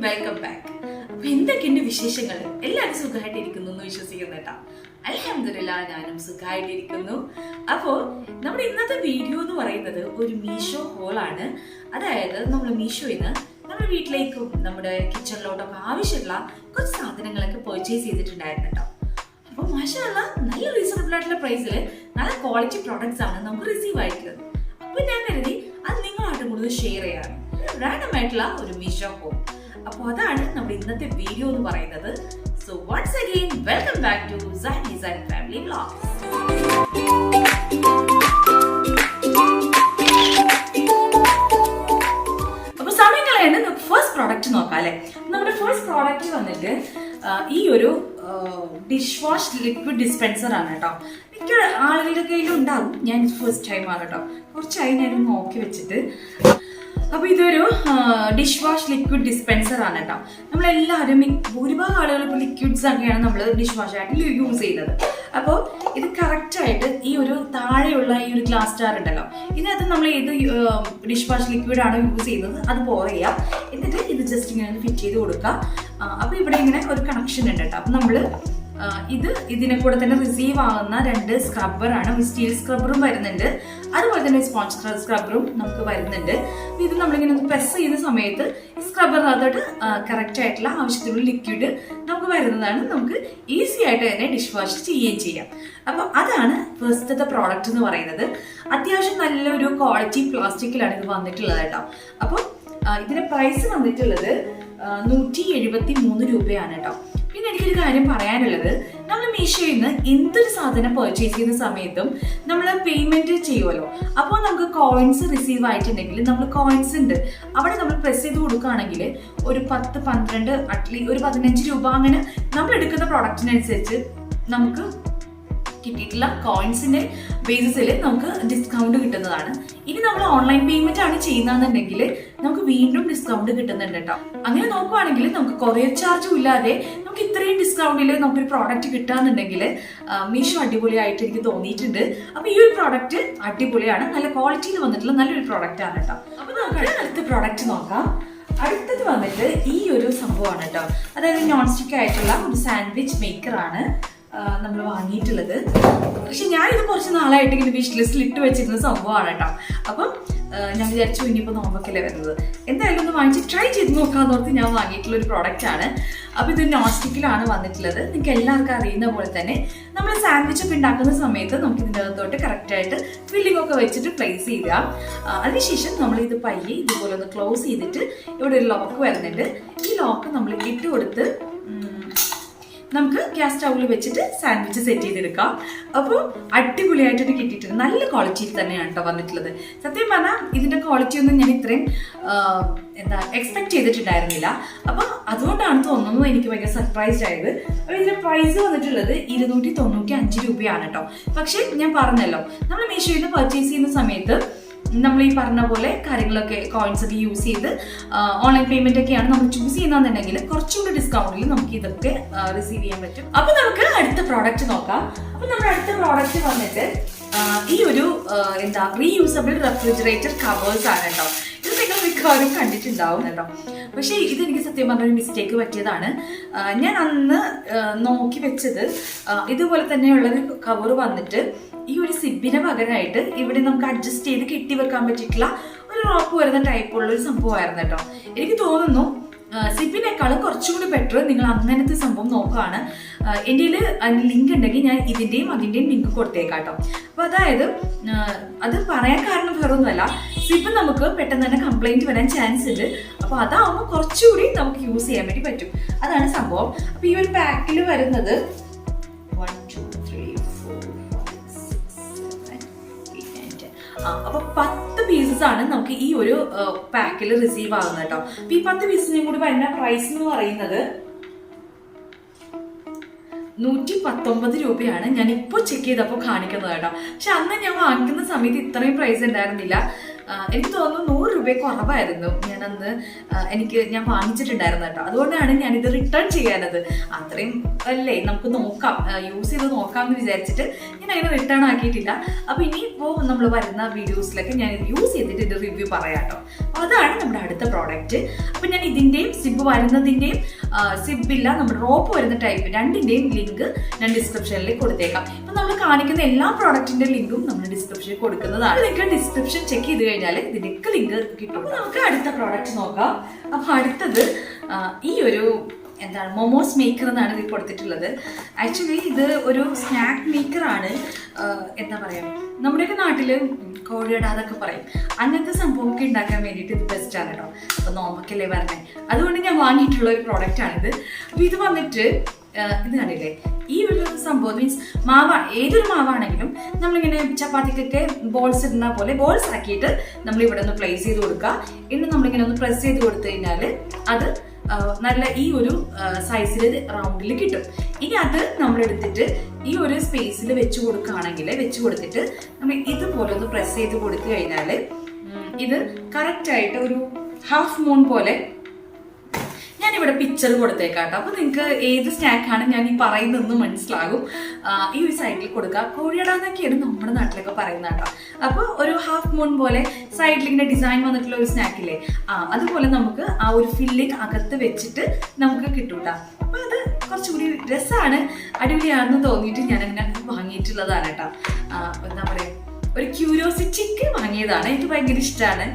Welcome back. അപ്പൊ എന്തൊക്കെയുണ്ട് വിശേഷങ്ങൾ? എല്ലാവരും സുഖമായിട്ടിരിക്കുന്നു എന്ന് വിശ്വസിക്കുന്നു കേട്ടോ. അൽഹംദുലില്ലാഹ് ഞാനും സുഖമായിട്ടിരിക്കുന്നു. അപ്പോൾ നമ്മുടെ ഇന്നത്തെ വീഡിയോ എന്ന് പറയുന്നത് ഒരു മീഷോ ഹോളാണ്. അതായത് നമ്മൾ മീഷോയിന്ന് നമ്മുടെ വീട്ടിലേക്കും നമ്മുടെ കിച്ചണിലോട്ടൊക്കെ ആവശ്യമുള്ള കുറച്ച് സാധനങ്ങളൊക്കെ പർച്ചേസ് ചെയ്തിട്ടുണ്ടായിരുന്നു കേട്ടോ. അപ്പോൾ മാഷാഅല്ലാഹ് നല്ല റീസണബിൾ ആയിട്ടുള്ള പ്രൈസിൽ നല്ല ക്വാളിറ്റി പ്രോഡക്ട്സ് ആണ് നമുക്ക് റിസീവ് ആയിട്ടുള്ളത്. അപ്പോൾ ഞാൻ കരുതി അത് നിങ്ങളായിട്ട് കൂടുതൽ ഷെയർ ചെയ്യാറ് റാൻഡം ആയിട്ടുള്ള ഒരു മീഷോ ഹോൾ. അപ്പോൾ അതാണ് നമ്മുടെ ഇന്നത്തെ വീഡിയോ എന്ന് പറയുന്നത്. So once again welcome back to Sainees and family vlogs. അപ്പോൾ സമയം കളയാണ്ട് നമുക്ക് ഫസ്റ്റ് പ്രോഡക്റ്റ് നോക്കാം അല്ലേ. നമ്മുടെ ഫസ്റ്റ് പ്രോഡക്റ്റ് വന്നിട്ട് ഈ ഒരു ഡിഷ് വാഷ് ലിക്വിഡ് ഡിസ്പെൻസർ ആണ് കേട്ടോ. മിക്ക ആളുകളുടെ കയ്യിലും ഉണ്ടാകും. ഞാൻ ഫസ്റ്റ് ടൈം ആണ് കേട്ടോ, കുറച്ചായി ഞാൻ നോക്കി വെച്ചിട്ട്. അപ്പൊ ഇതൊരു ഡിഷ് വാഷ് ലിക്വിഡ് ഡിസ്പെൻസർ ആണ് കേട്ടോ. നമ്മളെല്ലാവരും ഭൂരിഭാഗം ആളുകൾ ഇപ്പോൾ ലിക്വിഡ്സ് ഒക്കെയാണ് നമ്മൾ ഡിഷ് വാഷ് ആയിട്ട് യൂസ് ചെയ്യുന്നത്. അപ്പോൾ ഇത് കറക്റ്റ് ആയിട്ട് ഈ ഒരു താഴെയുള്ള ഈ ഒരു ഗ്ലാസ് ജാർ ഉണ്ടല്ലോ, ഇതിനകത്ത് നമ്മൾ ഏത് ഡിഷ് വാഷ് ലിക്വിഡ് ആണോ യൂസ് ചെയ്യുന്നത് അത് പോർ ചെയ്യാം. എന്നിട്ട് ഇത് ജസ്റ്റ് ഇങ്ങനെ ഫിറ്റ് ചെയ്ത് കൊടുക്കാം. അപ്പൊ ഇവിടെ ഇങ്ങനെ ഒരു കണക്ഷൻ ഉണ്ട് കേട്ടോ. അപ്പൊ നമ്മള് ഇതിനെ കൂടെ തന്നെ റിസീവ് ആവുന്ന 2 സ്ക്രബ്ബറാണ്. സ്റ്റീൽ സ്ക്രബ്ബറും വരുന്നുണ്ട്, അതുപോലെ തന്നെ സ്പോഞ്ച് സ്ക്രബ്ബറും നമുക്ക് വരുന്നുണ്ട്. ഇത് നമ്മളിങ്ങനെ പ്രസ് ചെയ്യുന്ന സമയത്ത് സ്ക്രബ്ബറിനകത്തോട്ട് കറക്റ്റ് ആയിട്ടുള്ള ആവശ്യത്തിനുള്ള ലിക്വിഡ് നമുക്ക് വരുന്നതാണ്. നമുക്ക് ഈസി ആയിട്ട് തന്നെ ഡിഷ് വാഷ് ചെയ്യുകയും ചെയ്യാം. അപ്പൊ അതാണ് ഫസ്റ്റത്തെ പ്രോഡക്റ്റ് എന്ന് പറയുന്നത്. അത്യാവശ്യം നല്ലൊരു ക്വാളിറ്റി പ്ലാസ്റ്റിക്കിലാണ് ഇത് വന്നിട്ടുള്ളത് കേട്ടോ. അപ്പോൾ ഇതിന്റെ പ്രൈസ് വന്നിട്ടുള്ളത് 173 രൂപയാണ് കേട്ടോ. പിന്നെ എനിക്കൊരു കാര്യം പറയാനുള്ളത്, നമ്മൾ മീഷോയിൽ നിന്ന് എന്തൊരു സാധനം പർച്ചേസ് ചെയ്യുന്ന സമയത്തും നമ്മൾ പേയ്മെന്റ് ചെയ്യുമല്ലോ. അപ്പോൾ നമുക്ക് കോയിൻസ് റിസീവ് ആയിട്ടുണ്ടെങ്കിൽ നമ്മൾ കോയിൻസ് ഉണ്ട് അവിടെ നമ്മൾ പ്രസ് ചെയ്ത് കൊടുക്കുകയാണെങ്കിൽ ഒരു 10, 12 അറ്റ്ലീസ്റ്റ് ഒരു 15 രൂപ അങ്ങനെ നമ്മൾ എടുക്കുന്ന പ്രോഡക്റ്റിനനുസരിച്ച് നമുക്ക് കിട്ടിയിട്ടുള്ള കോയിൻസിന്റെ ബേസിസിൽ നമുക്ക് ഡിസ്കൗണ്ട് കിട്ടുന്നതാണ്. ഇനി നമ്മൾ ഓൺലൈൻ പേയ്മെന്റ് ആണ് ചെയ്യുന്നതെന്നുണ്ടെങ്കിൽ നമുക്ക് വീണ്ടും ഡിസ്കൗണ്ട് കിട്ടുന്നുണ്ട് കേട്ടോ. അങ്ങനെ നോക്കുവാണെങ്കിൽ നമുക്ക് കൊറിയർ ചാർജും ഇല്ലാതെ നമുക്ക് ഇത്രയും ഡിസ്കൗണ്ടിൽ നമുക്കൊരു പ്രോഡക്റ്റ് കിട്ടാന്നുണ്ടെങ്കിൽ മീഷോ അടിപൊളിയായിട്ട് എനിക്ക് തോന്നിയിട്ടുണ്ട്. അപ്പൊ ഈ ഒരു പ്രോഡക്റ്റ് അടിപൊളിയാണ്, നല്ല ക്വാളിറ്റിയിൽ വന്നിട്ടുള്ള നല്ലൊരു പ്രോഡക്റ്റ് ആണ് കേട്ടോ. അപ്പൊ നമുക്ക് അടുത്ത പ്രോഡക്റ്റ് നോക്കാം. അടുത്തത് വന്നിട്ട് ഈ ഒരു സംഭവമാണ് കേട്ടോ. അതായത് നോൺ സ്റ്റിക്ക് ആയിട്ടുള്ള ഒരു സാൻഡ്വിച്ച് മേക്കർ ആണ് നമ്മൾ വാങ്ങിയിട്ടുള്ളത്. പക്ഷെ ഞാനിത് കുറച്ച് നാളായിട്ട് ഇങ്ങനെ വിഷ് ലിസ്റ്റിൽ ഇട്ട് വെച്ചിരുന്ന സംഭവമാണ് കേട്ടോ. അപ്പം ഞാൻ വിചാരിച്ചു ഇനിയിപ്പോൾ നോമ്പൊക്കെയല്ലേ വരുന്നത്, എന്തായാലും ഒന്ന് വാങ്ങിച്ച് ട്രൈ ചെയ്ത് നോക്കാന്ന് ഓർത്ത് ഞാൻ വാങ്ങിയിട്ടുള്ള ഒരു പ്രോഡക്റ്റ് ആണ്. അപ്പോൾ ഇത് നോൺ സ്റ്റിക്കിലാണ് വന്നിട്ടുള്ളത്. നിങ്ങൾക്ക് എല്ലാവർക്കും അറിയുന്ന പോലെ തന്നെ നമ്മൾ സാൻഡ്വിച്ച് ഒക്കെ ഉണ്ടാക്കുന്ന സമയത്ത് നമുക്ക് ഇതിൻ്റെ അകത്തോട്ട് കറക്റ്റായിട്ട് ഫില്ലിംഗ് ഒക്കെ വെച്ചിട്ട് പ്ലേസ് ചെയ്യുക. അതിനുശേഷം നമ്മൾ ഇത് പയ്യെ ഇതുപോലെ ഒന്ന് ക്ലോസ് ചെയ്തിട്ട് ഇവിടെ ഒരു ലോക്ക് വരുന്നുണ്ട്. ഈ ലോക്ക് നമ്മൾ ഇട്ട് കൊടുത്ത് നമുക്ക് ഗ്യാസ് സ്റ്റൗവിൽ വെച്ചിട്ട് സാൻഡ്വിച്ച് സെറ്റ് ചെയ്തെടുക്കാം. അപ്പോൾ അടിപൊളിയായിട്ടൊക്കെ കിട്ടിയിട്ടുണ്ട്. നല്ല ക്വാളിറ്റിയിൽ തന്നെയാണ് കേട്ടോ വന്നിട്ടുള്ളത്. സത്യം പറഞ്ഞാൽ ഇതിൻ്റെ ക്വാളിറ്റി ഒന്നും ഞാൻ ഇത്രയും എക്സ്പെക്ട് ചെയ്തിട്ടുണ്ടായിരുന്നില്ല. അപ്പം അതുകൊണ്ടാണ് തോന്നുന്നു എനിക്ക് ഭയങ്കര സർപ്രൈസ്ഡ് ആയത്. അപ്പോൾ ഇതിൻ്റെ പ്രൈസ് വന്നിട്ടുള്ളത് 295 രൂപയാണ് കേട്ടോ. പക്ഷേ ഞാൻ പറഞ്ഞല്ലോ, നമ്മൾ മീഷോയിൽ നിന്ന് പർച്ചേസ് ചെയ്യുന്ന സമയത്ത് നമ്മൾ ഈ പറഞ്ഞ പോലെ കാര്യങ്ങളൊക്കെ കോയിൻസ് ഒക്കെ യൂസ് ചെയ്ത് ഓൺലൈൻ പേയ്മെന്റ് ഒക്കെയാണ് നമ്മൾ ചൂസ് ചെയ്യുന്നതെന്നുണ്ടെങ്കിൽ കുറച്ചുകൂടി ഡിസ്കൗണ്ടിൽ നമുക്ക് ഇതൊക്കെ റിസീവ് ചെയ്യാൻ പറ്റും. അപ്പൊ നമുക്ക് അടുത്ത പ്രോഡക്റ്റ് നോക്കാം. അപ്പൊ നമ്മുടെ അടുത്ത പ്രോഡക്റ്റ് വന്നിട്ട് ഈ ഒരു റീയൂസബിൾ റെഫ്രിജറേറ്റർ കവേഴ്സ് ആണ് കേട്ടോ. ഇത് നിങ്ങൾ മിക്കവാറും കണ്ടിട്ടുണ്ടാവും കേട്ടോ. പക്ഷേ ഇതെനിക്ക് സത്യം പറഞ്ഞ ഒരു മിസ്റ്റേക്ക് പറ്റിയതാണ്. ഞാൻ അന്ന് നോക്കി വെച്ചത് ഇതുപോലെ തന്നെയുള്ളൊരു കവർ വന്നിട്ട് ഈ ഒരു സിബിന് പകരമായിട്ട് ഇവിടെ നമുക്ക് അഡ്ജസ്റ്റ് ചെയ്ത് കെട്ടി വെക്കാൻ പറ്റിയിട്ടുള്ള ഒരു റോപ്പ് വരുന്ന ടൈപ്പുള്ള ഒരു സംഭവമായിരുന്നു കേട്ടോ. എനിക്ക് തോന്നുന്നു സിബിനേക്കാളും കുറച്ചുകൂടി ബെറ്റർ നിങ്ങൾ അങ്ങനത്തെ സംഭവം നോക്കുകയാണ്. എൻ്റെ ലിങ്ക് ഉണ്ടെങ്കിൽ ഞാൻ ഇതിൻ്റെയും അതിൻ്റെയും ലിങ്ക് കൊടുത്തേക്കാം കേട്ടോ. അപ്പോൾ അതായത് അത് പറയാൻ കാരണം വേറൊന്നുമല്ല, സിബ് നമുക്ക് പെട്ടെന്ന് തന്നെ കംപ്ലൈൻറ്റ് വരാൻ ചാൻസ് ഉണ്ട്. അപ്പോൾ അതാവുമ്പോൾ കുറച്ചുകൂടി നമുക്ക് യൂസ് ചെയ്യാൻ വേണ്ടി പറ്റും. അതാണ് സംഭവം. അപ്പോൾ ഈ ഒരു പാക്കിൽ വരുന്നത് 1, 2, 3, 4, 5, 6, 7, 8, 9, 10. അപ്പൊ 10 പീസസ് ആണ് നമുക്ക് ഈ ഒരു പാക്കിൽ റിസീവ് ആകുന്നത് കേട്ടോ. അപ്പൊ ഈ 10 പീസിനും കൂടി വരുന്ന പ്രൈസ് എന്ന് പറയുന്നത് 119 രൂപയാണ്. ഞാൻ ഇപ്പോൾ ചെക്ക് ചെയ്തപ്പോൾ കാണിക്കുന്നത് കേട്ടോ. പക്ഷെ അന്ന് ഞാൻ വാങ്ങിക്കുന്ന സമയത്ത് ഇത്രയും പ്രൈസ് ഉണ്ടായിരുന്നില്ല. എനിക്ക് തോന്നുന്നു 100 രൂപ കുറവായിരുന്നു ഞാൻ വാങ്ങിച്ചിട്ടുണ്ടായിരുന്നു കേട്ടോ. അതുകൊണ്ടാണ് ഞാനിത് റിട്ടേൺ ചെയ്യാനത്. അത്രയും അല്ലേ, നമുക്ക് നോക്കാം, യൂസ് ചെയ്ത് നോക്കാം എന്ന് വിചാരിച്ചിട്ട് ഞാൻ അങ്ങനെ റിട്ടേൺ ആക്കിയിട്ടില്ല. അപ്പൊ ഇനിയിപ്പോ നമ്മൾ വരുന്ന വീഡിയോസിലൊക്കെ ഞാൻ യൂസ് ചെയ്തിട്ട് ഇത് റിവ്യൂ പറയാം കേട്ടോ. അതാണ് നമ്മുടെ അടുത്ത പ്രോഡക്റ്റ്. അപ്പൊ ഞാൻ ഇതിന്റെയും സിബ് വരുന്നതിന്റെയും സിബില്ല നമ്മുടെ റോപ്പ് വരുന്ന ടൈപ്പ് രണ്ടിന്റെയും ലിങ്ക് ഞാൻ ഡിസ്ക്രിപ്ഷനിൽ കൊടുത്തേക്കാം. അപ്പൊ നമ്മൾ കാണിക്കുന്ന എല്ലാ പ്രോഡക്റ്റിന്റെ ലിങ്കും നമ്മൾ ഡിസ്ക്രിപ്ഷനിൽ കൊടുക്കുന്നതാണ്. നിങ്ങൾക്ക് ഡിസ്ക്രിപ്ഷൻ ചെക്ക് ചെയ്ത് കഴിഞ്ഞാൽ ഇതിന്റെയൊക്കെ ലിങ്ക് കിട്ടും. അപ്പൊ നമുക്ക് അടുത്ത പ്രോഡക്റ്റ് നോക്കാം. അപ്പൊ അടുത്തത് ഈ ഒരു മൊമോസ് മേക്കർ എന്നാണ് ഇതിൽ കൊടുത്തിട്ടുള്ളത്. ആക്ച്വലി ഇത് ഒരു സ്നാക്ക് മേക്കർ ആണ്. എന്താ പറയാ, നമ്മുടെയൊക്കെ നാട്ടില് കോഴിയട അതൊക്കെ പറയും, അങ്ങനത്തെ സംഭവമൊക്കെ ഉണ്ടാക്കാൻ വേണ്ടിയിട്ട് ഇത് ബെസ്റ്റ് ആണ് കേട്ടോ. അപ്പൊ നോമ്പൊക്കെയല്ലേ പറഞ്ഞേ, അതുകൊണ്ട് ഞാൻ വാങ്ങിയിട്ടുള്ള ഒരു പ്രോഡക്റ്റ് ആണിത്. അപ്പൊ ഇത് വന്നിട്ട് ഇത് കണ്ടില്ലേ, ഈ ഒരു സംഭവം മീൻസ് ഏതൊരു മാവാണെങ്കിലും നമ്മളിങ്ങനെ ചപ്പാത്തിക്കൊക്കെ ബോൾസ് ഇടുന്ന പോലെ ബോൾസ് ആക്കിയിട്ട് നമ്മൾ ഇവിടെ ഒന്ന് പ്ലേസ് ചെയ്ത് കൊടുക്കുക. ഇന്ന് നമ്മളിങ്ങനെ ഒന്ന് പ്രസ് ചെയ്ത് കൊടുത്തു കഴിഞ്ഞാൽ അത് നല്ല ഈ ഒരു സൈസിൽ റൗണ്ടിൽ കിട്ടും. ഇനി അത് നമ്മൾ എടുത്തിട്ട് ഈ ഒരു സ്പേസിൽ വെച്ച് കൊടുത്തിട്ട് നമ്മൾ ഇതുപോലെ ഒന്ന് പ്രസ് ചെയ്ത് കൊടുത്തു കഴിഞ്ഞാൽ ഇത് കറക്റ്റ് ആയിട്ട് ഒരു ഹാഫ് മൂൺ പോലെ ഞാനിവിടെ പിക്ചർ കൊടുത്തേക്കാം കേട്ടോ. അപ്പൊ നിങ്ങൾക്ക് ഏത് സ്നാക്കാണ് ഞാൻ ഈ പറയുന്നതെന്ന് മനസ്സിലാകും. ഈ ഒരു സൈഡിൽ കൊടുക്കുക. കോഴിയട എന്നൊക്കെയാണ് നമ്മുടെ നാട്ടിലൊക്കെ പറയുന്നത് കേട്ടോ. അപ്പൊ ഒരു ഹാഫ് മൂൺ പോലെ സൈഡിൽ ഇങ്ങനെ ഡിസൈൻ വന്നിട്ടുള്ള ഒരു സ്നാക്കില്ലേ, അതുപോലെ നമുക്ക് ആ ഒരു ഫില്ലിങ് അകത്ത് വെച്ചിട്ട് നമുക്ക് കിട്ടൂട്ടാ. അപ്പൊ അത് കുറച്ചുകൂടി രസമാണ്, അടിപൊളിയാണെന്ന് തോന്നിയിട്ട് ഞാനങ്ങനെ വാങ്ങിയിട്ടുള്ളതാണ് കേട്ടോ. എന്താ പറയാ, ഒരു ക്യൂരിയോസിറ്റിക്ക് വാങ്ങിയതാണ്. എനിക്ക് ഭയങ്കര ഇഷ്ടമാണ്.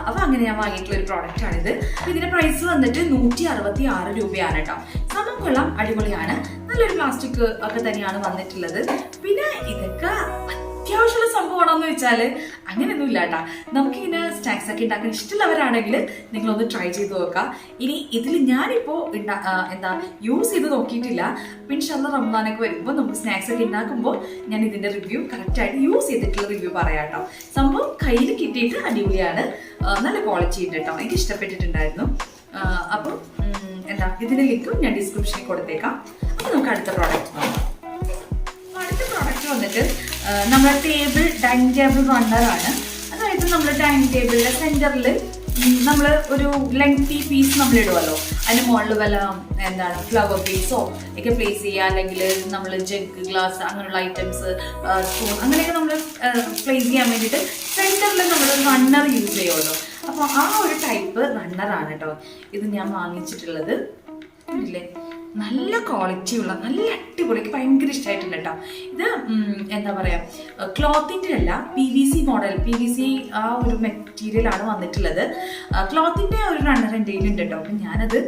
അപ്പൊ അങ്ങനെ ഞാൻ വാങ്ങിയിട്ടുള്ള ഒരു പ്രോഡക്റ്റ് ആണിത്. ഇതിന്റെ പ്രൈസ് വന്നിട്ട് 166 രൂപയാണ് കേട്ടോ. സംഭവം കൊള്ളാം, അടിപൊളിയാണ്. നല്ലൊരു പ്ലാസ്റ്റിക് ഒക്കെ തന്നെയാണ് വന്നിട്ടുള്ളത്. പിന്നെ ഇതൊക്കെ അത്യാവശ്യമുള്ള സംഭവമാണോന്ന് വെച്ചാൽ അങ്ങനെയൊന്നും ഇല്ല കേട്ടാ. നമുക്കിങ്ങനെ സ്നാക്സ് ഒക്കെ ഉണ്ടാക്കാൻ ഇഷ്ടമുള്ളവരാണെങ്കിൽ നിങ്ങളൊന്ന് ട്രൈ ചെയ്ത് നോക്കാം. ഇനി ഇതിൽ ഞാനിപ്പോ യൂസ് ചെയ്ത് നോക്കിയിട്ടില്ല. പിന്നെ റമദാനൊക്കെ വരുമ്പോൾ നമുക്ക് സ്നാക്സ് ഒക്കെ ഉണ്ടാക്കുമ്പോൾ ഞാൻ ഇതിന്റെ റിവ്യൂ കറക്റ്റ് ആയിട്ട് യൂസ് ചെയ്തിട്ടുള്ള റിവ്യൂ പറയാം കേട്ടോ. സംഭവം കയ്യിൽ കിട്ടിയിട്ട് അടിപൊളിയാണ്, നല്ല ക്വാളിറ്റി ഉണ്ട് കേട്ടോ. എനിക്ക് ഇഷ്ടപ്പെട്ടിട്ടുണ്ടായിരുന്നു. അപ്പം ഇതിന്റെ ലിങ്കും ഞാൻ ഡിസ്ക്രിപ്ഷനിൽ കൊടുത്തേക്കാം. അപ്പൊ നമുക്ക് അടുത്ത പ്രോഡക്റ്റ് നോക്കാം. അടുത്ത പ്രോഡക്റ്റ് വന്നിട്ട് നമ്മുടെ ഡൈനിങ് ടേബിൾ റണ്ണറാണ്. അതായത് നമ്മുടെ ഡൈനിങ് ടേബിളിന്റെ സെന്ററിൽ നമ്മൾ ഒരു ലെങ്തി പീസ് നമ്മൾ ഇടുമല്ലോ, അതിന് മുകളിൽ വല്ല ഫ്ലവർ പീസോ ഒക്കെ പ്ലേസ് ചെയ്യുക, അല്ലെങ്കിൽ നമ്മൾ ജഗ് ഗ്ലാസ് അങ്ങനെയുള്ള ഐറ്റംസ്, സ്പൂൺ അങ്ങനെയൊക്കെ നമ്മൾ പ്ലേസ് ചെയ്യാൻ വേണ്ടിയിട്ട് സെന്ററിൽ നമ്മൾ റണ്ണർ യൂസ് ചെയ്യുമല്ലോ. അപ്പോൾ ആ ഒരു ടൈപ്പ് റണ്ണറാണ് കേട്ടോ ഇത് ഞാൻ വാങ്ങിച്ചിട്ടുള്ളത്. ഇല്ലേ, നല്ല ക്വാളിറ്റിയുള്ള നല്ല അടിപൊളി, ഭയങ്കര ഇഷ്ടമായിട്ടുണ്ട് കേട്ടോ. ഇത് എന്താ പറയാ, ക്ലോത്തിന്റെ അല്ല, PVC മോഡൽ, PVC ആ ഒരു മെറ്റീരിയലാണ് വന്നിട്ടുള്ളത്. ക്ലോത്തിന്റെ ഒരു റണ്ണർ എൻ്റെ കയ്യിലുണ്ട് കേട്ടോ. അപ്പം ഞാനത്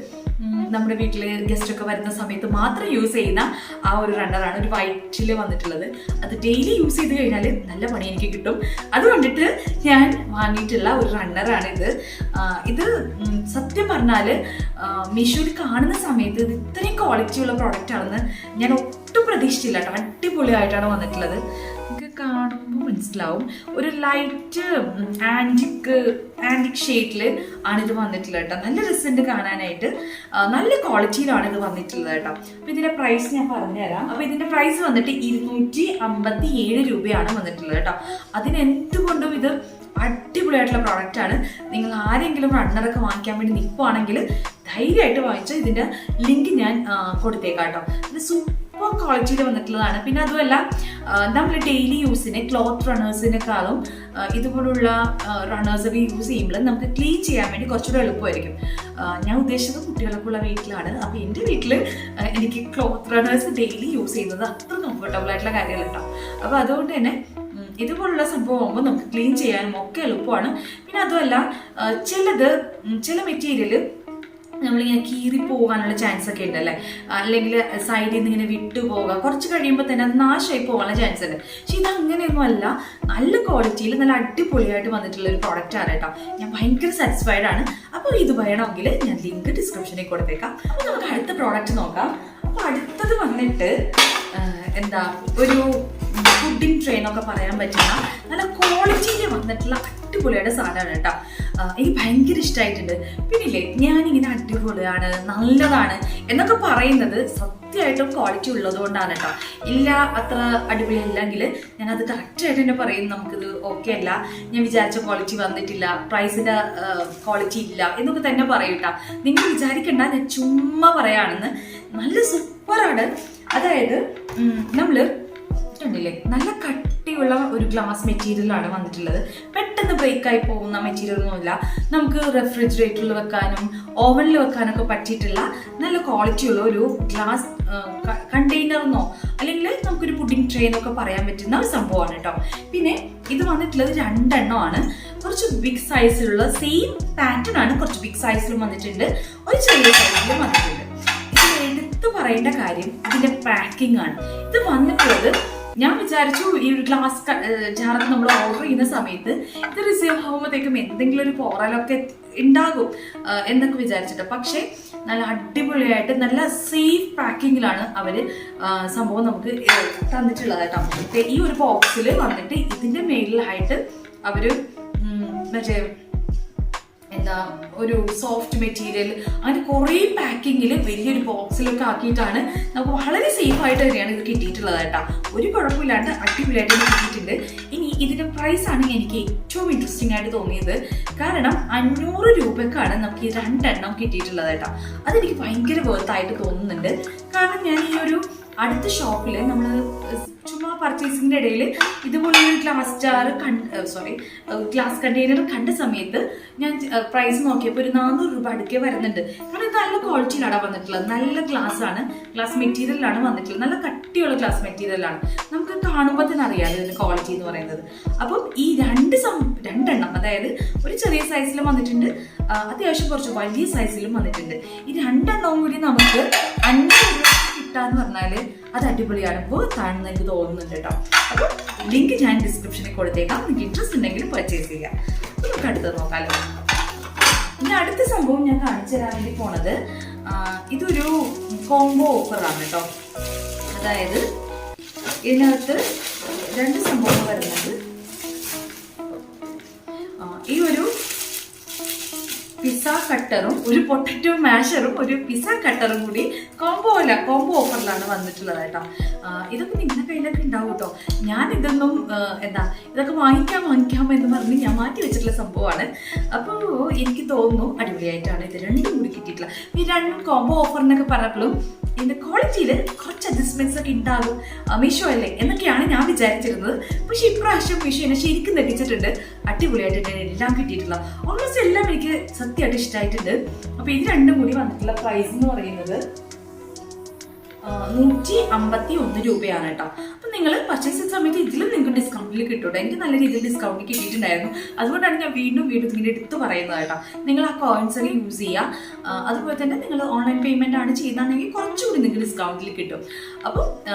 നമ്മുടെ വീട്ടിൽ ഗസ്റ്റ് ഒക്കെ വരുന്ന സമയത്ത് മാത്രം യൂസ് ചെയ്യുന്ന ആ ഒരു റണ്ണറാണ്. ഒരു വൈറ്റിൽ വന്നിട്ടുള്ളത്. അത് ഡെയിലി യൂസ് ചെയ്ത് കഴിഞ്ഞാൽ നല്ല പണി എനിക്ക് കിട്ടും. അതുകൊണ്ടിട്ട് ഞാൻ വാങ്ങിയിട്ടുള്ള ഒരു റണ്ണറാണ് ഇത്. ഇത് സത്യം പറഞ്ഞാൽ മീഷോയിൽ കാണുന്ന സമയത്ത് ഇത് ഇത്രയും ക്വാളിറ്റിയുള്ള പ്രോഡക്റ്റ് ആണെന്ന് ഞാൻ ഒട്ടും പ്രതീക്ഷിച്ചില്ല കേട്ടോ. അടിപൊളിയായിട്ടാണ് വന്നിട്ടുള്ളത്. നിങ്ങൾക്ക് കാണുമ്പോൾ മനസ്സിലാവും, ഒരു ലൈറ്റ് ആൻറ്റിക് ഷെയ്ഡിൽ ആണ് ഇത് വന്നിട്ടുള്ളത് കേട്ടോ. നല്ല രസമുണ്ട് കാണാനായിട്ട്, നല്ല ക്വാളിറ്റിയിലാണ് ഇത് വന്നിട്ടുള്ളത് കേട്ടോ. അപ്പൊ ഇതിന്റെ പ്രൈസ് ഞാൻ പറഞ്ഞുതരാം. അപ്പൊ ഇതിന്റെ പ്രൈസ് വന്നിട്ട് 257 രൂപയാണ് വന്നിട്ടുള്ളത് കേട്ടോ. അതിനെന്തുകൊണ്ടും ഇത് അടിപൊളിയായിട്ടുള്ള പ്രോഡക്റ്റ് ആണ്. നിങ്ങൾ ആരെങ്കിലും റണ്ണറൊക്കെ വാങ്ങിക്കാൻ വേണ്ടി നിൽക്കുവാണെങ്കിൽ ധൈര്യമായിട്ട് വാങ്ങിച്ചു. ഇതിന്റെ ലിങ്ക് ഞാൻ കൊടുത്തേക്കാം കേട്ടോ. ഇത് സൂപ്പർ ക്വാളിറ്റിയിൽ വന്നിട്ടുള്ളതാണ്. പിന്നെ അതുമല്ല, നമ്മൾ ഡെയിലി യൂസിന് ക്ലോത്ത് റണ്ണേഴ്സിനെക്കാളും ഇതുപോലുള്ള റണ്ണേഴ്സൊക്കെ യൂസ് ചെയ്യുമ്പോൾ നമുക്ക് ക്ലീൻ ചെയ്യാൻ വേണ്ടി കുറച്ചുകൂടെ എളുപ്പമായിരിക്കും. ഞാൻ ഉദ്ദേശിച്ചത് കുട്ടികളൊക്കെ ഉള്ള വീട്ടിലാണ്. അപ്പോൾ എൻ്റെ വീട്ടിൽ എനിക്ക് ക്ലോത്ത് റണ്ണേഴ്സ് ഡെയിലി യൂസ് ചെയ്യുന്നത് അത്ര കംഫർട്ടബിൾ ആയിട്ടുള്ള കാര്യമല്ല കേട്ടോ. അപ്പോൾ അതുകൊണ്ട് തന്നെ ഇതുപോലുള്ള സംഭവം ആകുമ്പോൾ നമുക്ക് ക്ലീൻ ചെയ്യാനും ഒക്കെ എളുപ്പമാണ്. പിന്നെ അതുമല്ല, ചില മെറ്റീരിയൽ നമ്മളിങ്ങനെ കീറി പോകാനുള്ള ചാൻസ് ഒക്കെ ഉണ്ടല്ലേ, അല്ലെങ്കിൽ സൈഡിൽ നിന്ന് ഇങ്ങനെ വിട്ടു പോകാം, കുറച്ച് കഴിയുമ്പോൾ തന്നെ അത് നാശമായി പോകാനുള്ള ചാൻസ് ഉണ്ട്. പക്ഷെ ഇത് അങ്ങനെയൊന്നും അല്ല, നല്ല ക്വാളിറ്റിയിൽ നല്ല അടിപൊളിയായിട്ട് വന്നിട്ടുള്ള ഒരു പ്രോഡക്റ്റ് ആണ് കേട്ടോ. ഞാൻ ഭയങ്കര സാറ്റിസ്ഫൈഡ് ആണ്. അപ്പോൾ ഇത് വേണമെങ്കിൽ ഞാൻ ലിങ്ക് ഡിസ്ക്രിപ്ഷനിൽ കൊടുത്തേക്കാം. അപ്പോൾ നമുക്ക് അടുത്ത പ്രോഡക്റ്റ് നോക്കാം. അപ്പോൾ അടുത്തത് വന്നിട്ട് ഒരു ഫുഡിങ് ട്രേ എന്നൊക്കെ പറയാൻ പറ്റുന്ന നല്ല ക്വാളിറ്റിയിൽ വന്നിട്ടുള്ള അടിപൊളിയുടെ സാധനമാണ് കേട്ടോ. എനിക്ക് ഭയങ്കര ഇഷ്ടമായിട്ടുണ്ട്. പിന്നില്ലേ, ഞാനിങ്ങനെ അടിപൊളിയാണ് നല്ലതാണ് എന്നൊക്കെ പറയുന്നത് സത്യം സത്യമായിട്ടും ക്വാളിറ്റി ഉള്ളതുകൊണ്ടാണ് കേട്ടോ. ഇല്ല അത്ര അടിപൊളിയല്ലെങ്കിൽ ഞാനത് കറക്റ്റായിട്ട് തന്നെ പറയും നമുക്കിത് ഓക്കെ അല്ല, ഞാൻ വിചാരിച്ച ക്വാളിറ്റി വന്നിട്ടില്ല, പ്രൈസിൻ്റെ ക്വാളിറ്റി ഇല്ല എന്നൊക്കെ തന്നെ പറയും കേട്ടോ. നിങ്ങൾ വിചാരിക്കണ്ട ഞാൻ ചുമ്മാ പറയാണെന്ന്. നല്ല സൂപ്പറാണ്. അതായത് നമ്മൾ കണ്ടില്ലേ, നല്ല കട്ടിയുള്ള ഒരു ഗ്ലാസ് മെറ്റീരിയലാണ് വന്നിട്ടുള്ളത്. പെട്ടെന്ന് ബ്രേക്കായി പോകുന്ന മെറ്റീരിയൽ ഒന്നുമില്ല. നമുക്ക് റെഫ്രിജറേറ്ററിൽ വെക്കാനും ഓവനിൽ വെക്കാനൊക്കെ പറ്റിയിട്ടുള്ള നല്ല ക്വാളിറ്റിയുള്ള ഒരു ഗ്ലാസ് കണ്ടെയ്നറെന്നോ അല്ലെങ്കിൽ നമുക്കൊരു പുഡിംഗ് ട്രേ എന്നൊക്കെ പറയാൻ പറ്റുന്ന ഒരു സംഭവമാണ് കേട്ടോ. പിന്നെ ഇത് വന്നിട്ടുള്ളത് 2 എണ്ണമാണ്. കുറച്ച് ബിഗ് സൈസിലുള്ള സെയിം പാറ്റേൺ ആണ്, കുറച്ച് ബിഗ് സൈസിലും വന്നിട്ടുണ്ട്, ഒരു ചെറിയ സൈസിലും വന്നിട്ടുണ്ട്. ഇത് എടുത്ത് പറയേണ്ട കാര്യം ഇതിന്റെ പാക്കിംഗ് ആണ്. ഇത് വന്നിട്ടുള്ളത് ഞാൻ വിചാരിച്ചു ഈ ഒരു ഗ്ലാസ് ജാറൊക്കെ നമ്മൾ ഓർഡർ ചെയ്യുന്ന സമയത്ത് ഇത് റിസീവ് ആകുമ്പോഴത്തേക്കും എന്തെങ്കിലും ഒരു പോറലൊക്കെ ഉണ്ടാകും എന്നൊക്കെ വിചാരിച്ചിട്ട്. പക്ഷേ നല്ല അടിപൊളിയായിട്ട് നല്ല സേഫ് പാക്കിങ്ങിലാണ് അവര് സംഭവം നമുക്ക് തന്നിട്ടുള്ളത് കേട്ടോ. ഈ ഒരു ബോക്സിൽ വന്നിട്ട് ഇതിന്റെ മേലിലായിട്ട് അവര് മറ്റേ എന്താ ഒരു സോഫ്റ്റ് മെറ്റീരിയൽ അങ്ങനെ കുറേ പാക്കിങ്ങിൽ വലിയൊരു ബോക്സിലൊക്കെ ആക്കിയിട്ടാണ് നമുക്ക് വളരെ സേഫ് ആയിട്ട് തന്നെയാണ് ഇത് കിട്ടിയിട്ടുള്ളത് കേട്ടോ. ഒരു കുഴപ്പമില്ലാണ്ട് അടിപൊളിയായിട്ട് കിട്ടിയിട്ടുണ്ട്. ഇനി ഇതിന്റെ പ്രൈസ് ആണ് എനിക്ക് ഏറ്റവും ഇൻട്രസ്റ്റിംഗ് ആയിട്ട് തോന്നിയത്. കാരണം 500 രൂപക്കാണ് നമുക്ക് ഈ 2 എണ്ണം കിട്ടിയിട്ടുള്ളത് കേട്ടോ. അതെനിക്ക് ഭയങ്കര വേർത്തായിട്ട് തോന്നുന്നുണ്ട്. കാരണം ഞാൻ ഈ ഒരു അടുത്ത ഷോപ്പിൽ നമ്മൾ ചുമ്മാ പർച്ചേസിങ്ങിന്റെ ഇടയിൽ ഇതുപോലൊരു ഗ്ലാസ് കണ്ടെയ്നർ കണ്ട സമയത്ത് ഞാൻ പ്രൈസ് നോക്കിയപ്പോൾ ഒരു 400 രൂപ അടുക്കെ വരുന്നുണ്ട്. കാരണം ഇത് നല്ല ക്വാളിറ്റിയിലാണ് വന്നിട്ടുള്ളത്. നല്ല ഗ്ലാസ് മെറ്റീരിയലാണ് വന്നിട്ടുള്ളത്. നല്ല കട്ടിയുള്ള ഗ്ലാസ് മെറ്റീരിയലാണ്. നമുക്ക് കാണുമ്പോൾ തന്നെ അറിയാം ഇതിന്റെ ക്വാളിറ്റി എന്ന് പറയുന്നത്. അപ്പം ഈ 2 എണ്ണം, അതായത് ഒരു ചെറിയ സൈസിലും വന്നിട്ടുണ്ട്, അത്യാവശ്യം കുറച്ച് വലിയ സൈസിലും വന്നിട്ടുണ്ട്. ഈ 2 എണ്ണവും കൂടി നമുക്ക് 500 രൂപ കിട്ടാന്ന് പറഞ്ഞാല് അത് അടിപൊളിയാണ്, വേർത്താണെന്ന് എനിക്ക് തോന്നുന്നുണ്ട് കേട്ടോ. അപ്പൊ ലിങ്ക് ഞാൻ ഡിസ്ക്രിപ്ഷനിൽ കൊടുത്തേക്കാം. നിങ്ങൾക്ക് ഇൻട്രസ്റ്റ് ഉണ്ടെങ്കിൽ പർച്ചേസ് ചെയ്യാം. നമുക്ക് അടുത്തത് നോക്കാമല്ലോ. ഇനി അടുത്ത സംഭവം ഞാൻ കാണിച്ചു തരാൻ വേണ്ടി പോണത് ഇതൊരു കോംബോ ഓഫറാണ് കേട്ടോ. അതായത് ഇതിനകത്ത് 2 സംഭവങ്ങൾ വരുന്നത്. ഈ ഒരു പിസ്സ കട്ടറും ഒരു പൊട്ടറ്റോ മാഷറും ഒരു പിസ്സ കട്ടറും കൂടി കോംബോ ഓഫറിലാണ് വന്നിട്ടുള്ളത് കേട്ടോ. ഇതൊക്കെ നിങ്ങളുടെ കയ്യിലൊക്കെ ഉണ്ടാവും കേട്ടോ. ഞാൻ ഇതൊന്നും ഇതൊക്കെ വാങ്ങിക്കാം എന്ന് പറഞ്ഞ് ഞാൻ മാറ്റി വെച്ചിട്ടുള്ള സംഭവമാണ്. അപ്പോൾ എനിക്ക് തോന്നുന്നു അടിപൊളിയായിട്ടാണ് ഇത് 2 കൂടി കിട്ടിയിട്ടുള്ളത്. ഈ 2 കോംബോ ഓഫറിനൊക്കെ പറഞ്ഞപ്പോഴും ഇതിന്റെ ക്വാളിറ്റിയിൽ കുറച്ച് അഡ്ജസ്റ്റ്മെന്റ്സ് ഒക്കെ ഉണ്ടാകും. മീഷോ അല്ലേ എന്നൊക്കെയാണ് ഞാൻ വിചാരിച്ചിരുന്നത്. പക്ഷെ ഇപ്രാവശ്യം മീഷോ എന്നെ ശരിക്കും തെറ്റിച്ചിട്ടുണ്ട്. അടിപൊളിയായിട്ട് എല്ലാം കിട്ടിയിട്ടുള്ള ഓൾമോസ്റ്റ് എല്ലാം എനിക്ക് സത്യമായിട്ട് ഇഷ്ടമായിട്ടുണ്ട്. അപ്പൊ ഇത് 2 കൂടി വന്നിട്ടുള്ള പ്രൈസ് എന്ന് പറയുന്നത് 151 രൂപയാണ് കേട്ടോ. അപ്പൊ നിങ്ങൾ പർച്ചേസ് ചെയ്യുന്ന സമയത്ത് ഇതിലും നിങ്ങൾക്ക് ഡിസ്കൗണ്ടിൽ കിട്ടൂട്ടോ. എനിക്ക് നല്ല രീതിയിൽ ഡിസ്കൗണ്ട് കിട്ടിയിട്ടുണ്ടായിരുന്നു. അതുകൊണ്ടാണ് ഞാൻ വീണ്ടും ഇങ്ങനെ എടുത്ത് പറയുന്നത് കേട്ടോ. നിങ്ങൾ ആ കോയിൻസ് ഒക്കെ യൂസ് ചെയ്യുക. അതുപോലെ തന്നെ നിങ്ങൾ ഓൺലൈൻ പേയ്മെന്റ് ആണ് ചെയ്താണെങ്കിൽ കുറച്ചുകൂടി നിങ്ങൾക്ക് ഡിസ്കൗണ്ടിൽ കിട്ടും. അപ്പോൾ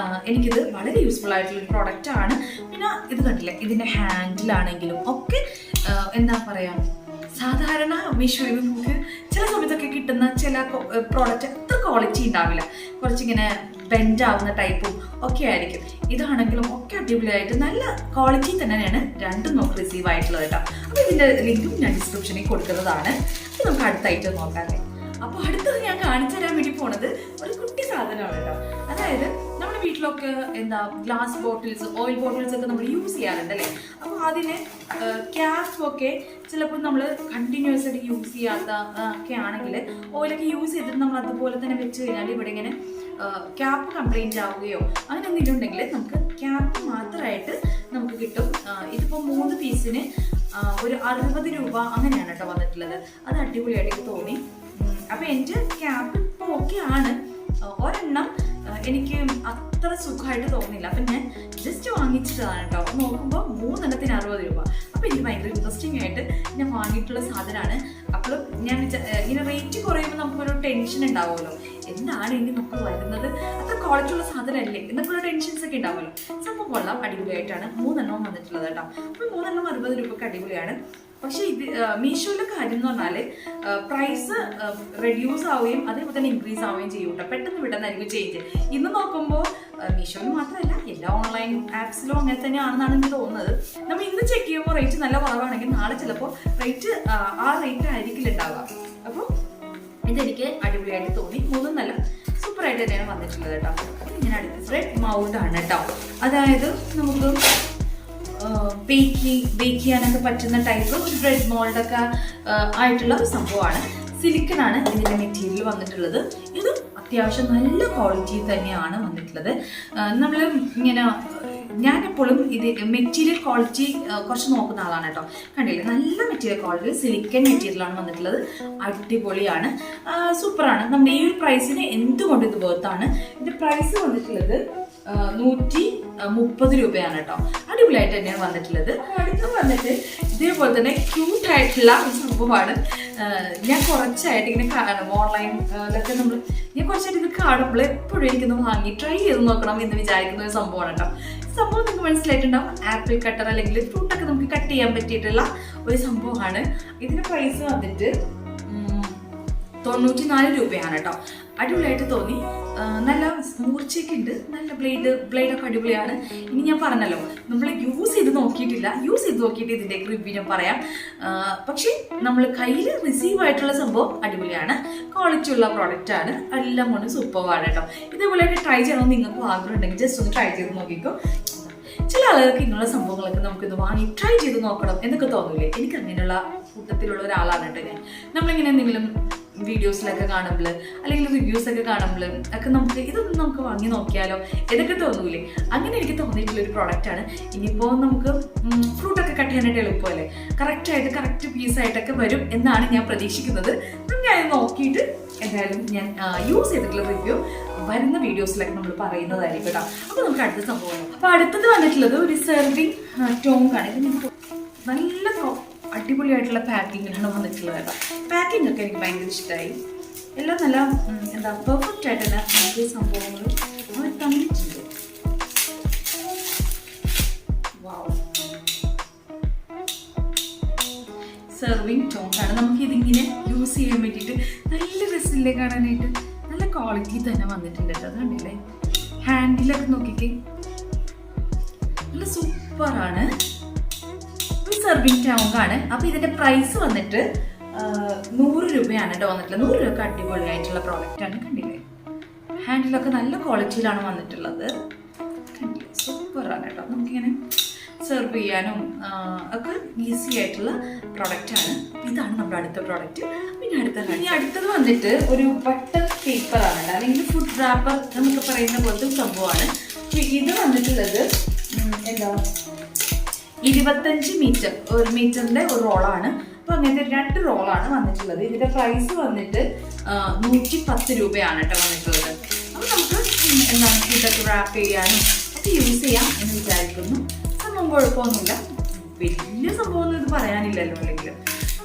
എനിക്കിത് വളരെ യൂസ്ഫുൾ ആയിട്ടുള്ള ഒരു പ്രോഡക്റ്റ് ആണ്. പിന്നെ ഇത് കണ്ടില്ലേ, ഇതിന്റെ ഹാൻഡിലാണെങ്കിലും ഒക്കെ എന്താ പറയാ, സാധാരണ മീഷോയിൽ നമുക്ക് ചില സമയത്തൊക്കെ കിട്ടുന്ന ചില പ്രോഡക്റ്റ് അത്ര ക്വാളിറ്റി ഉണ്ടാവില്ല. കുറച്ചിങ്ങനെ ബെൻഡ് ആവുന്ന ടൈപ്പും ഒക്കെ ആയിരിക്കും. ഇതാണെങ്കിലും ഒക്കെ അടിപൊളിയായിട്ട് നല്ല ക്വാളിറ്റി തന്നെയാണ് 2 നമുക്ക് റിസീവ് ആയിട്ടുള്ളത് കേട്ടോ. അപ്പോൾ ഇതിന്റെ ലിങ്കും ഞാൻ ഡിസ്ക്രിപ്ഷനിൽ കൊടുക്കുന്നതാണ്. നമുക്ക് അടുത്തായിട്ട് നോക്കാല്ലേ. അപ്പോൾ അടുത്തത് ഞാൻ കാണിച്ചു തരാൻ വേണ്ടി പോണത് ഒരു കുട്ടി സാധനമാണ് കേട്ടോ. അതായത് നമ്മുടെ വീട്ടിലൊക്കെ ഗ്ലാസ് ബോട്ടിൽസ്, ഓയിൽ ബോട്ടിൽസ് ഒക്കെ നമ്മൾ യൂസ് ചെയ്യാറുണ്ട് അല്ലേ. അപ്പോൾ അതിന് ക്യാപ്പ് ഒക്കെ ചിലപ്പോൾ നമ്മൾ കണ്ടിന്യൂസ് ആയിട്ട് യൂസ് ചെയ്യാത്ത ഒക്കെ ആണെങ്കിൽ ഓയിലൊക്കെ യൂസ് ചെയ്തിട്ട് നമ്മൾ അതുപോലെ തന്നെ വെച്ച് കഴിഞ്ഞാൽ ഇവിടെ ഇങ്ങനെ ക്യാപ്പ് കംപ്ലൈൻറ്റ് ആവുകയോ അങ്ങനെ എന്തെങ്കിലും ഉണ്ടെങ്കിൽ നമുക്ക് ക്യാപ്പ് മാത്രമായിട്ട് നമുക്ക് കിട്ടും. ഇതിപ്പോൾ 3 പീസിന് ഒരു 60 രൂപ അങ്ങനെയാണ് കേട്ടോ വന്നിട്ടുള്ളത്. അത് അടിപൊളിയായിട്ട് തോന്നി. അപ്പൊ എൻ്റെ ക്യാപ്പ് ഇപ്പോൾ ഓക്കെ ആണ്. ഒരെണ്ണം എനിക്ക് അത്ര സുഖമായിട്ട് തോന്നില്ല. അപ്പം ഞാൻ ജസ്റ്റ് വാങ്ങിച്ചിട്ടതാണ് കേട്ടോ. നോക്കുമ്പോൾ 3 എണ്ണത്തിന് 60 രൂപ. അപ്പം എനിക്ക് ഭയങ്കര ഇൻട്രസ്റ്റിംഗ് ആയിട്ട് ഞാൻ വാങ്ങിയിട്ടുള്ള സാധനമാണ്. അപ്പോഴും ഞാൻ ഇങ്ങനെ റേറ്റ് കുറയുമ്പോൾ നമുക്കൊരു ടെൻഷൻ ഉണ്ടാവുമല്ലോ, എന്താണ് ഇനി നമുക്ക് വരുന്നത്, അത്ര ക്വാളിറ്റി ഉള്ള സാധനമല്ലേ എന്നൊക്കെ ഒരു ടെൻഷൻസ് ഒക്കെ ഉണ്ടാവുമല്ലോ. സംഭവം കൊള്ളാം, അടിപൊളിയായിട്ടാണ് 3 എണ്ണം വന്നിട്ടുള്ളത് കേട്ടോ. അപ്പോൾ 3 എണ്ണം 60 രൂപയ്ക്ക് അടിപൊളിയാണ്. പക്ഷെ ഇത് മീഷോയിലെ കാര്യം എന്ന് പറഞ്ഞാല് പ്രൈസ് റെഡ്യൂസ് ആവുകയും അതേപോലെ തന്നെ ഇൻക്രീസ് ആവുകയും ചെയ്യും കേട്ടോ. പെട്ടെന്നായിരിക്കും ചേഞ്ച്. ഇന്ന് നോക്കുമ്പോൾ മീഷോയിൽ മാത്രമല്ല എല്ലാ ഓൺലൈൻ ആപ്സിലും അങ്ങനെ തന്നെയാണെന്നാണ് എനിക്ക് തോന്നുന്നത്. നമ്മൾ ഇന്ന് ചെക്ക് ചെയ്യുമ്പോൾ റേറ്റ് നല്ല കുറവാണെങ്കിൽ നാളെ ചിലപ്പോൾ റേറ്റ് ആ റേറ്റ് ആയിരിക്കില്ല ഉണ്ടാവുക. അപ്പോൾ ഇതെനിക്ക് അടിപൊളിയായിട്ട് തോന്നി. 3 നല്ല സൂപ്പർ ആയിട്ട് തന്നെയാണ് വന്നിട്ടുള്ളത് കേട്ടോ. ഇങ്ങനെ അടുത്ത് ബ്രെഡ് മൗൾഡ് ആണ് കേട്ടോ. അതായത് നമുക്ക് ബേക്ക് ചെയ്യാനൊക്കെ പറ്റുന്ന ടൈപ്പ് ഒരു ബ്രെഡ് മോൾഡൊക്കെ ആയിട്ടുള്ള ഒരു സംഭവമാണ്. സിലിക്കൺ ആണ് ഇതിന്റെ മെറ്റീരിയൽ വന്നിട്ടുള്ളത്. ഇത് അത്യാവശ്യം നല്ല ക്വാളിറ്റി തന്നെയാണ് വന്നിട്ടുള്ളത്. നമ്മൾ ഇങ്ങനെ ഞാനെപ്പോഴും ഇത് മെറ്റീരിയൽ ക്വാളിറ്റി കുറച്ച് നോക്കുന്ന ആളാണ് കേട്ടോ. കണ്ടില്ലേ, നല്ല മെറ്റീരിയൽ ക്വാളിറ്റി സിലിക്കൺ മെറ്റീരിയലാണ് വന്നിട്ടുള്ളത്. അടിപൊളിയാണ്, സൂപ്പറാണ്. നമ്മുടെ ഈ ഒരു പ്രൈസിന് എന്തുകൊണ്ട് ഇത് ബർത്താണ്. ഇതിന്റെ പ്രൈസ് വന്നിട്ടുള്ളത് 130 രൂപയാണ് കേട്ടോ. അടിപൊളിയായിട്ട് തന്നെയാണ് വന്നിട്ടുള്ളത്. അടുത്ത് വന്നിട്ട് ഇതേപോലെ തന്നെ ക്യൂട്ട് ആയിട്ടുള്ള ഒരു സംഭവമാണ്. ഞാൻ കുറച്ചായിട്ട് ഇങ്ങനെ കാണും ഓൺലൈനിലൊക്കെ ഞാൻ കുറച്ചായിട്ട് ഇത് കാണുമ്പോൾ എപ്പോഴും എനിക്കൊന്ന് വാങ്ങി ട്രൈ ചെയ്ത് നോക്കണം എന്ന് വിചാരിക്കുന്ന ഒരു സംഭവമാണ് കേട്ടോ. സംഭവം നിങ്ങൾക്ക് മനസ്സിലായിട്ടുണ്ടാവും. ആപ്പിൾ കട്ടർ അല്ലെങ്കിൽ ഫ്രൂട്ടൊക്കെ നമുക്ക് കട്ട് ചെയ്യാൻ പറ്റിയിട്ടുള്ള ഒരു സംഭവമാണ്. ഇതിന്റെ പ്രൈസ് വന്നിട്ട് 94 രൂപയാണ് കേട്ടോ. അടിപൊളിയായിട്ട് തോന്നി. നല്ല മൂർച്ചയൊക്കെ ഉണ്ട്, നല്ല ബ്ലേഡൊക്കെ അടിപൊളിയാണ്. ഇനി ഞാൻ പറഞ്ഞല്ലോ, നമ്മൾ യൂസ് ചെയ്ത് നോക്കിയിട്ട് ഇതിന്റെ റിവ്യൂ ഞാൻ പറയാം. പക്ഷെ നമ്മൾ കയ്യിൽ റിസീവ് ആയിട്ടുള്ള സംഭവം അടിപൊളിയാണ്, ക്വാളിറ്റി ഉള്ള പ്രോഡക്റ്റ് ആണ്, എല്ലാം കൊണ്ട് സൂപ്പറാണ് കേട്ടോ. ഇതേപോലെയൊക്കെ ട്രൈ ചെയ്യണമെന്ന് നിങ്ങൾക്ക് ആഗ്രഹം ഉണ്ടെങ്കിൽ ജസ്റ്റ് ഒന്ന് ട്രൈ ചെയ്ത് നോക്കിക്കോ. ചില ആളുകൾക്ക് ഇങ്ങനെയുള്ള സംഭവങ്ങളൊക്കെ നമുക്കിത് വാങ്ങി ട്രൈ ചെയ്ത് നോക്കണം എന്നൊക്കെ തോന്നൂലേ. എനിക്ക് അങ്ങനെയുള്ള കൂട്ടത്തിലുള്ള ഒരാളാണ് കേട്ടോ ഞാൻ. നമ്മളിങ്ങനെ എന്തെങ്കിലും വീഡിയോസിലൊക്കെ കാണുമ്പോൾ അല്ലെങ്കിൽ റിവ്യൂസ് ഒക്കെ കാണുമ്പോൾ ഒക്കെ ഇതൊന്നും നമുക്ക് വാങ്ങി നോക്കിയാലോ ഇതൊക്കെ തോന്നൂലേ. അങ്ങനെ എനിക്ക് തോന്നിയിട്ടുള്ള ഒരു പ്രോഡക്റ്റ് ആണ്. ഇനിയിപ്പോൾ നമുക്ക് ഫ്രൂട്ടൊക്കെ കട്ട് ചെയ്യാനായിട്ട് എളുപ്പമല്ലേ, കറക്റ്റ് പീസായിട്ടൊക്കെ വരും എന്നാണ് ഞാൻ പ്രതീക്ഷിക്കുന്നത്. ഞാൻ നോക്കിയിട്ട് എന്തായാലും ഞാൻ യൂസ് ചെയ്തിട്ടുള്ള റിവ്യൂ വരുന്ന വീഡിയോസിലൊക്കെ നമ്മൾ പറയുന്നതായിരിക്കും കേട്ടോ. അപ്പോൾ നമുക്ക് അടുത്ത സംഭവം. അപ്പോൾ അടുത്തത് വന്നിട്ടുള്ളത് ഒരു സെർവിങ് ടോങ്കാണ്. ഇത് നമുക്ക് നല്ല അടിപൊളിയായിട്ടുള്ള പാക്കിങ്ങിലാണ് വന്നിട്ടുള്ളത് കേട്ടോ. പാക്കിംഗ് ഒക്കെ എനിക്ക് ഭയങ്കര ഇഷ്ടമായി. എല്ലാം നല്ല പെർഫെക്റ്റ് ആയിട്ട് തന്നെ നമുക്ക് സംഭവങ്ങൾ അവർ തന്നിട്ടുണ്ട്. സെർവിങ് ടോങ്കാണ്. നമുക്ക് ഇതിങ്ങനെ യൂസ് ചെയ്യാൻ വേണ്ടിയിട്ട് നല്ല രസമില്ലേ കാണാനായിട്ട്. നല്ല ക്വാളിറ്റി തന്നെ വന്നിട്ടുണ്ട് കേട്ടോ. അത് കണ്ടില്ലേ, ഹാൻഡിലൊക്കെ നോക്കിക്കേ, നല്ല സൂപ്പറാണ്. സെർവിങ് ടോങ്കാണ്. അപ്പൊ ഇതിന്റെ പ്രൈസ് വന്നിട്ട് 100 രൂപയാണ് കേട്ടോ വന്നിട്ടുള്ളത്. 100 രൂപ അടിപൊളിയായിട്ടുള്ള പ്രോഡക്റ്റ് ആണ്. കണ്ടില്ലേ, ഹാൻഡിലൊക്കെ നല്ല ക്വാളിറ്റിയിലാണ് വന്നിട്ടുള്ളത്. കണ്ടില്ലേ, സൂപ്പറാണ് കേട്ടോ. നമുക്കിങ്ങനെ സെർവ് ചെയ്യാനും ഒക്കെ ഈസി ആയിട്ടുള്ള പ്രോഡക്റ്റ് ആണ്. ഇതാണ് നമ്മുടെ അടുത്ത പ്രോഡക്റ്റ്. പിന്നെ അടുത്തത് വന്നിട്ട് ഒരു ബട്ടർ പേപ്പറാണ്, അല്ലെങ്കിൽ ഫുഡ് റാപ്പർ നമുക്ക് പറയുന്ന പോലത്തെ സംഭവമാണ്. ഇത് വന്നിട്ടുള്ളത് 25 മീറ്റർ, 1 മീറ്ററിന്റെ ഒരു റോളാണ്. അപ്പൊ അങ്ങനത്തെ 2 റോളാണ് വന്നിട്ടുള്ളത്. ഇതിന്റെ പ്രൈസ് വന്നിട്ട് 110 രൂപയാണ് കേട്ടോ വന്നിട്ടുള്ളത്. അപ്പൊ നമുക്ക് ഇതൊക്കെ റാപ്പ് ചെയ്യാനും ഒക്കെ യൂസ് ചെയ്യാം എന്ന് വിചാരിക്കുന്നു. സംഭവം കുഴപ്പമൊന്നുമില്ല, വലിയ സംഭവമൊന്നും ഇത് പറയാനില്ലല്ലോ, അല്ലെങ്കിൽ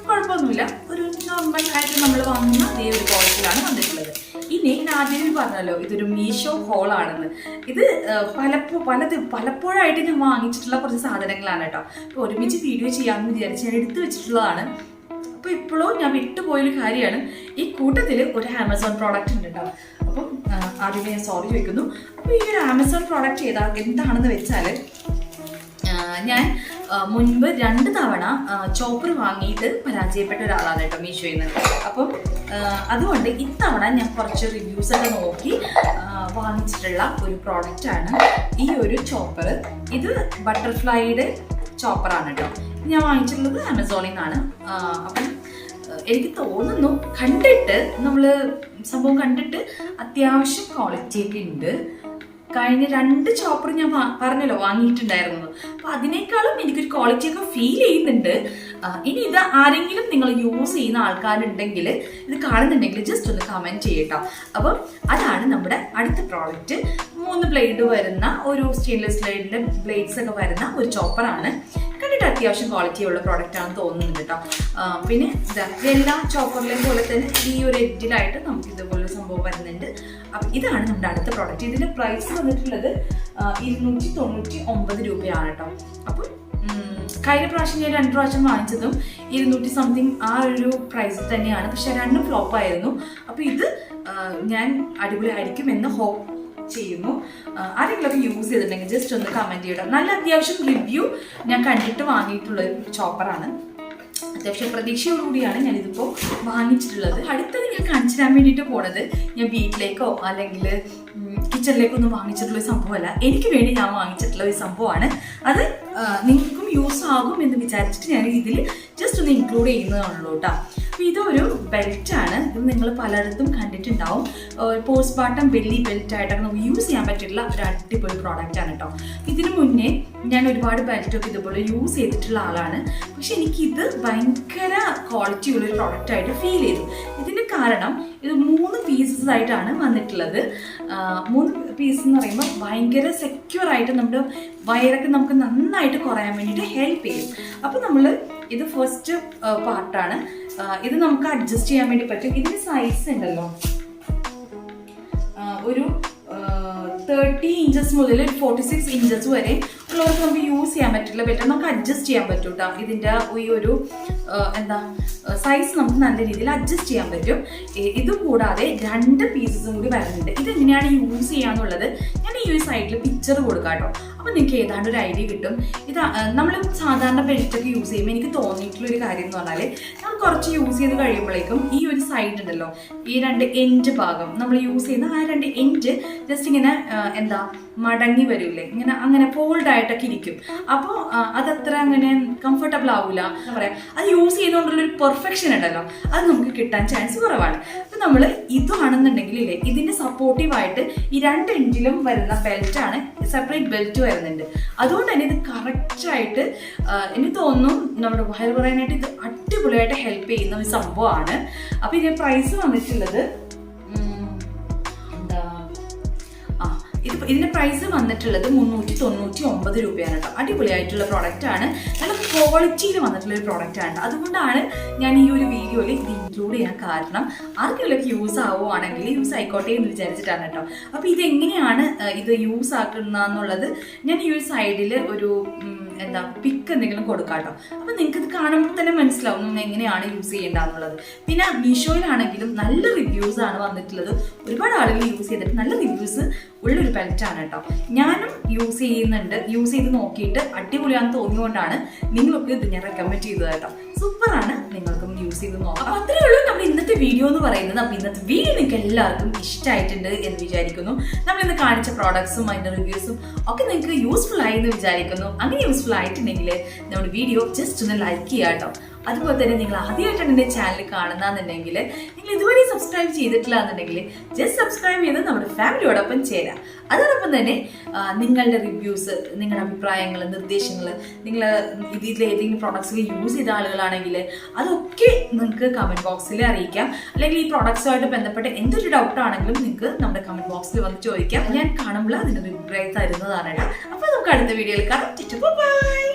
കുഴപ്പമൊന്നുമില്ല. ഒരു നോർമൽ ആയിട്ട് നമ്മൾ വാങ്ങുന്ന അതേ ഒരു ക്വാളിറ്റിയിലാണ് വന്നിട്ടുള്ളത്. ഇനി ഞാൻ ആദ്യം പറഞ്ഞല്ലോ ഇതൊരു മീഷോ ഹോളാണെന്ന്. ഇത് പലപ്പോഴായിട്ട് ഞാൻ വാങ്ങിച്ചിട്ടുള്ള കുറച്ച് സാധനങ്ങളാണ് കേട്ടോ. അപ്പോൾ ഒരുമിച്ച് വീഡിയോ ചെയ്യാമെന്ന് വിചാരിച്ച് ഞാൻ എടുത്തു വെച്ചിട്ടുള്ളതാണ്. അപ്പോൾ ഇപ്പോഴും ഞാൻ വിട്ടുപോയൊരു കാര്യമാണ്, ഈ കൂട്ടത്തിൽ ഒരു ആമസോൺ പ്രോഡക്റ്റ് ഉണ്ട് കേട്ടോ. അപ്പം ആദ്യമേ ഞാൻ സോറി ചോദിക്കുന്നു. അപ്പോൾ ഈ ഒരു ആമസോൺ പ്രോഡക്റ്റ് എന്താണെന്ന് വെച്ചാൽ, ഞാൻ മുൻപ് 2 തവണ ചോപ്പർ വാങ്ങിയിട്ട് പരാജയപ്പെട്ട ഒരാളാണ് കേട്ടോ മീഷോയിൽ നിന്ന്. അപ്പം അതുകൊണ്ട് ഇത്തവണ ഞാൻ കുറച്ച് റിവ്യൂസൊക്കെ നോക്കി വാങ്ങിച്ചിട്ടുള്ള ഒരു പ്രോഡക്റ്റാണ് ഈ ഒരു ചോപ്പർ. ഇത് ബട്ടർഫ്ലൈയുടെ ചോപ്പറാണ് കേട്ടോ. ഞാൻ വാങ്ങിച്ചിട്ടുള്ളത് ആമസോണിൽ നിന്നാണ്. അപ്പം എനിക്ക് തോന്നുന്നു സംഭവം കണ്ടിട്ട് അത്യാവശ്യം ക്വാളിറ്റിയൊക്കെ ഉണ്ട്. കഴിഞ്ഞ 2 ചോപ്പർ ഞാൻ പറഞ്ഞല്ലോ വാങ്ങിയിട്ടുണ്ടായിരുന്നത്. അപ്പൊ അതിനേക്കാളും എനിക്കൊരു ക്വാളിറ്റി ഒക്കെ ഫീൽ ചെയ്യുന്നുണ്ട്. ഇനി ഇത് ആരെങ്കിലും നിങ്ങൾ യൂസ് ചെയ്യുന്ന ആൾക്കാരുണ്ടെങ്കിൽ, ഇത് കാണുന്നുണ്ടെങ്കിൽ ജസ്റ്റ് ഒന്ന് കമന്റ് ചെയ്യട്ടോ. അപ്പം അതാണ് നമ്മുടെ അടുത്ത പ്രോഡക്റ്റ്. 3 ബ്ലേഡ് വരുന്ന ഒരു സ്റ്റെയിൻലെസ് സ്റ്റീലിന്റെ ബ്ലേഡ്സ് ഒക്കെ വരുന്ന ഒരു ചോപ്പറാണ്. കണ്ടിട്ട് അത്യാവശ്യം ക്വാളിറ്റി ഉള്ള പ്രോഡക്റ്റ് ആണെന്ന് തോന്നുന്നുണ്ട് കേട്ടോ. പിന്നെ എല്ലാ ചോപ്പറിലെയും പോലെ തന്നെ ഈ ഒരു എഡ്ജിലായിട്ട് നമുക്ക് ഇതുപോലെ സംഭവം വരുന്നുണ്ട്. അപ്പം ഇതാണ് നമ്മുടെ അടുത്ത പ്രോഡക്റ്റ്. ഇതിന്റെ പ്രൈസ് വന്നിട്ടുള്ളത് 299 രൂപയാണ് കേട്ടോ. അപ്പം കഴിഞ്ഞ പ്രാവശ്യം ഞാൻ 2 പ്രാവശ്യം വാങ്ങിച്ചതും 200 സംതിങ് ആ ഒരു പ്രൈസ് തന്നെയാണ്. പക്ഷെ 2 ഫ്ലോപ്പ് ആയിരുന്നു. അപ്പൊ ഇത് ഞാൻ അടിപൊളിയായിരിക്കും എന്ന് ഹോപ്പ് ചെയ്യുന്നു. ആരെങ്കിലുമൊക്കെ യൂസ് ചെയ്തിട്ടുണ്ടെങ്കിൽ ജസ്റ്റ് ഒന്ന് കമന്റ് ചെയ്യണം. നല്ല അത്യാവശ്യം റിവ്യൂ ഞാൻ കണ്ടിട്ട് വാങ്ങിയിട്ടുള്ള ഒരു ചോപ്പറാണ്. അത്യാവശ്യം പ്രതീക്ഷയോടുകൂടിയാണ് ഞാനിതിപ്പോൾ വാങ്ങിച്ചിട്ടുള്ളത്. അടുത്തത് ഞാൻ കാണിച്ചു തരാൻ വേണ്ടിയിട്ട് പോണത് ഞാൻ വീട്ടിലേക്കോ അല്ലെങ്കിൽ കിച്ചണിലേക്കോ ഒന്നും വാങ്ങിച്ചിട്ടുള്ള ഒരു സംഭവമല്ല, എനിക്ക് വേണ്ടി ഞാൻ വാങ്ങിച്ചിട്ടുള്ള ഒരു സംഭവമാണ്. അത് നിങ്ങൾക്കും യൂസ് ആകും എന്ന് വിചാരിച്ചിട്ട് ഞാൻ ഇതിൽ ജസ്റ്റ് ഒന്ന് ഇൻക്ലൂഡ് ചെയ്യുന്നതാണല്ലോ കേട്ടോ. അപ്പോൾ ഇതൊരു ബെൽറ്റാണ്. ഇത് നിങ്ങൾ പലയിടത്തും കണ്ടിട്ടുണ്ടാവും. പോസ്റ്റ് പാർട്ടം ബെല്ലി ബെൽറ്റ് ആയിട്ടൊക്കെ നമുക്ക് യൂസ് ചെയ്യാൻ പറ്റിയിട്ടുള്ള ഒരു അടിപൊളി പ്രോഡക്റ്റ് ആണ് കേട്ടോ. ഇതിനു മുന്നേ ഞാൻ ഒരുപാട് ബെൽറ്റൊക്കെ ഇതുപോലെ യൂസ് ചെയ്തിട്ടുള്ള ആളാണ്. പക്ഷെ എനിക്കിത് ഭയങ്കര ക്വാളിറ്റി ഉള്ളൊരു പ്രോഡക്റ്റ് ആയിട്ട് ഫീൽ ചെയ്തു. ഇതിന് കാരണം ഇത് 3 പീസസ് ആയിട്ടാണ് വന്നിട്ടുള്ളത്. 3 പീസ് എന്ന് പറയുമ്പോൾ ഭയങ്കര സെക്യൂർ ആയിട്ട് നമ്മുടെ വയറൊക്കെ നമുക്ക് നന്നായിട്ട് കുറയാൻ വേണ്ടിയിട്ട് ഹെൽപ്പ് ചെയ്യും. അപ്പോൾ നമ്മൾ ഇത് ഫസ്റ്റ് പാർട്ടാണ്. ഇത് നമുക്ക് അഡ്ജസ്റ്റ് ചെയ്യാൻ വേണ്ടി പറ്റും. ഇതിന് സൈസ് ഉണ്ടല്ലോ, ഒരു 30 ഇഞ്ചസ് മുതൽ 46 ഇഞ്ചസ് വരെ ഉള്ളവർക്ക് നമുക്ക് യൂസ് ചെയ്യാൻ പറ്റില്ല. ബെറ്റർ നമുക്ക് അഡ്ജസ്റ്റ് ചെയ്യാൻ പറ്റും കേട്ടോ. ഇതിൻ്റെ ഈ ഒരു സൈസ് നമുക്ക് നല്ല രീതിയിൽ അഡ്ജസ്റ്റ് ചെയ്യാൻ പറ്റും. ഇത് കൂടാതെ 2 പീസസും കൂടി വരുന്നുണ്ട്. ഇതെങ്ങനെയാണ് യൂസ് ചെയ്യാന്നുള്ളത് ഞാൻ ഈ ഒരു സൈഡിൽ പിക്ചർ കൊടുക്കാം കേട്ടോ. അപ്പോൾ നിങ്ങൾക്ക് ഏതാണ്ട് ഒരു ഐഡിയ കിട്ടും. ഇത് നമ്മൾ സാധാരണ ബെൽറ്റൊക്കെ യൂസ് ചെയ്യുമ്പോൾ എനിക്ക് തോന്നിയിട്ടുള്ളൊരു കാര്യം എന്ന് പറഞ്ഞാൽ നമ്മൾ കുറച്ച് യൂസ് ചെയ്ത് കഴിയുമ്പോഴേക്കും ഈ ഒരു സൈഡ് ഉണ്ടല്ലോ, ഈ 2 എൻഡ് ഭാഗം നമ്മൾ യൂസ് ചെയ്യുന്ന ആ 2 എൻഡ് ജസ്റ്റ് ഇങ്ങനെ മടങ്ങി വരില്ലേ, ഇങ്ങനെ അങ്ങനെ ഫോൾഡ് ആയിട്ടൊക്കെ ഇരിക്കും. അപ്പോൾ അതത്ര അങ്ങനെ കംഫർട്ടബിൾ ആവില്ല. എന്താ പറയുക, അത് യൂസ് ചെയ്തുകൊണ്ടുള്ളൊരു പെർഫെക്ഷൻ ഉണ്ടല്ലോ, അത് നമുക്ക് കിട്ടാൻ ചാൻസ് കുറവാണ്. അപ്പം നമ്മൾ ഇതാണെന്നുണ്ടെങ്കിൽ ഇല്ലേ, ഇതിൻ്റെ സപ്പോർട്ടീവായിട്ട് ഈ 2 എൻഡിലും വരുന്ന ബെൽറ്റാണ്, സെപ്പറേറ്റ് ബെൽറ്റ് വരുന്നുണ്ട്. അതുകൊണ്ട് തന്നെ ഇത് കറക്റ്റായിട്ട് എനിക്ക് തോന്നുന്നു നമ്മുടെ വയർ പറയാനായിട്ട് ഇത് അടിപൊളിയായിട്ട് ഹെൽപ്പ് ചെയ്യുന്ന ഒരു സംഭവമാണ്. അപ്പോൾ ഇതിൻ്റെ പ്രൈസ് വന്നിട്ടുള്ളത് ഇതിന്റെ പ്രൈസ് വന്നിട്ടുള്ളത് 399 രൂപയാണ് കേട്ടോ. അടിപൊളിയായിട്ടുള്ള പ്രോഡക്റ്റ് ആണ്, നല്ല ക്വാളിറ്റിയിൽ വന്നിട്ടുള്ള ഒരു പ്രോഡക്റ്റ് ആണ്. അതുകൊണ്ടാണ് ഞാൻ ഈ ഒരു വീഡിയോയിൽ ഇത് ഇൻക്ലൂഡ് ചെയ്യാൻ കാരണം. ആർക്കെങ്കിലും യൂസ് ആവുകയാണെങ്കിൽ യൂസ് ആയിക്കോട്ടെ എന്ന് വിചാരിച്ചിട്ടാണ് കേട്ടോ. അപ്പോൾ ഇതെങ്ങനെയാണ് ഇത് യൂസ് ആക്കുന്നതെന്നുള്ളത് ഞാൻ ഈ ഒരു സൈഡിൽ ഒരു പിക്ക് എന്തെങ്കിലും കൊടുക്കാം കേട്ടോ. അപ്പോൾ നിങ്ങൾക്ക് ഇത് കാണുമ്പോൾ തന്നെ മനസ്സിലാവും എങ്ങനെയാണ് യൂസ് ചെയ്യേണ്ടതെന്നുള്ളത്. പിന്നെ മീഷോയിലാണെങ്കിലും നല്ല റിവ്യൂസ് ആണ് വന്നിട്ടുള്ളത്. ഒരുപാട് ആളുകൾ യൂസ് ചെയ്തിട്ട് നല്ല റിവ്യൂസ് ഉള്ളൊരു ബെൽറ്റാണ് കേട്ടോ. ഞാനും യൂസ് ചെയ്യുന്നുണ്ട്. യൂസ് ചെയ്ത് നോക്കിയിട്ട് അടിപൊളിയാണെന്ന് തോന്നിയുകൊണ്ടാണ് നിങ്ങൾക്ക് ഇത് ഞാൻ റെക്കമെൻഡ് ചെയ്തത് കേട്ടോ. സൂപ്പറാണ്, നിങ്ങൾക്കും യൂസ് ചെയ്ത് നോക്കാം. അപ്പോൾ അത്രയേ ഉള്ളൂ നമ്മുടെ ഇന്നത്തെ വീഡിയോ എന്ന് പറയുന്നത്. അപ്പോൾ ഇന്നത്തെ വീഡിയോ നിങ്ങൾക്ക് എല്ലാവർക്കും ഇഷ്ടമായിട്ടുണ്ട് എന്ന് വിചാരിക്കുന്നു. നമ്മളിന്ന് കാണിച്ച പ്രോഡക്ട്സും അതിൻ്റെ റിവ്യൂസും ഒക്കെ നിങ്ങൾക്ക് യൂസ്ഫുൾ ആയി എന്ന് വിചാരിക്കുന്നു. അങ്ങനെ യൂസ്ഫുൾ ആയിട്ടുണ്ടെങ്കിൽ നമ്മുടെ വീഡിയോ ജസ്റ്റ് ഒന്ന് ലൈക്ക് ചെയ്യുക കേട്ടോ. അതുപോലെ തന്നെ നിങ്ങൾ ആദ്യമായിട്ടാണ് എൻ്റെ ചാനൽ കാണുന്നതെന്നുണ്ടെങ്കിൽ, നിങ്ങൾ ഇതുവരെ സബ്സ്ക്രൈബ് ചെയ്തിട്ടില്ല എന്നുണ്ടെങ്കിൽ ജസ്റ്റ് സബ്സ്ക്രൈബ് ചെയ്ത് നമ്മുടെ ഫാമിലിയോടൊപ്പം ചേരാം. അതോടൊപ്പം തന്നെ നിങ്ങളുടെ റിവ്യൂസ്, നിങ്ങളുടെ അഭിപ്രായങ്ങൾ, നിർദ്ദേശങ്ങൾ, നിങ്ങൾ ഇതിൽ ഏതെങ്കിലും പ്രോഡക്ട്സ് യൂസ് ചെയ്ത ആളുകളാണെങ്കിൽ അതൊക്കെ നിങ്ങൾക്ക് കമൻറ്റ് ബോക്സിൽ അറിയിക്കാം. അല്ലെങ്കിൽ ഈ പ്രോഡക്ട്സുമായിട്ട് ബന്ധപ്പെട്ട് എന്തൊരു ഡൗട്ട് ആണെങ്കിലും നിങ്ങൾക്ക് നമ്മുടെ കമൻറ്റ് ബോക്സിൽ വന്ന് ചോദിക്കാം. ഞാൻ കാണുമ്പോൾ അതിന് റിപ്ലൈ തരുന്നതാണ്. അപ്പോൾ നമുക്ക് അടുത്ത വീഡിയോയിൽ കാണാം. ബൈ.